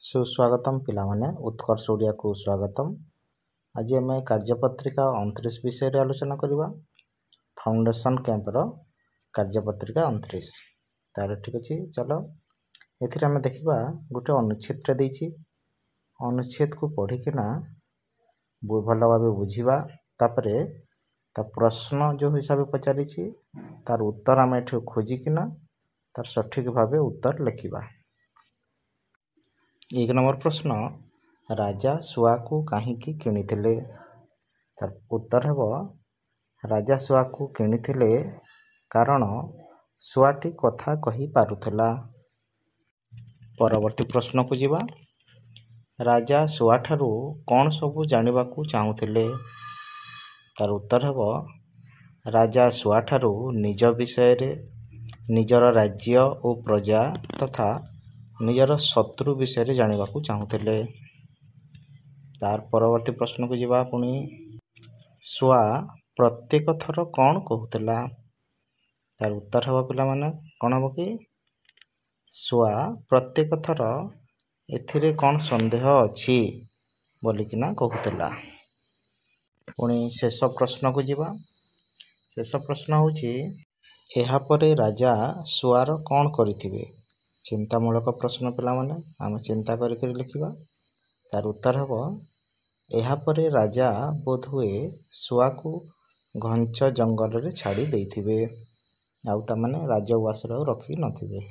सुस्वागतम पिलामाने उत्कर्ष ओडिया को स्वागतम। आज आम कार्यपत्रिका 29 विषय रे आलोचना करवा। फाउंडेशन कैंपर कार्यपत्रिका 29 तार ठीक अच्छे। चलो ये देखा गोटे अनुच्छेद देती अनुच्छेद को पढ़िकिना भल भाव बुझा तापर प्रश्न जो हिसाब से पचारि तार उत्तर आम एठ खोजिकिना तार सठिक भाव उत्तर लिखा। 1 नंबर प्रश्न, राजा शुआ को कहीं किणिथिले? तार उत्तर हेब राजा शुआ को किणिथिले कारण शुआटी कथा कही पारुथला। परवर्ती प्रश्न को जीवा, राजा शुआ ठारू कौन सबू जानिबा को चाहुथिले? तार उत्तर हेब राजा शुआ ठारू निज विषय रे, निजर राज्य और प्रजा तथा निजर शत्रु विषय जानिबा को चाहुथिले। तार परवर्ती प्रश्न को जीवा पुणी, शुआ प्रत्येक थर कौन कहूला? तार उत्तर हेब पिला माने कौन हेब कि शुआ प्रत्येक थर एथिरे कौन संदेह अछि बोलिकिना कहूला। पुणी शेष प्रश्न को जीवा। शेष प्रश्न होची, एहा परे राजा शुआर कौन करिथिबे? चिंतामूलक प्रश्न पिला माने आम चिंता करिकरी लिखिबा। तार उत्तर हेब एहा परे राजा बोधहुए शुआ को घंच जंगल रे छाड़ी देइथिबे, आउ ता माने राजउआस रखी नथिबे।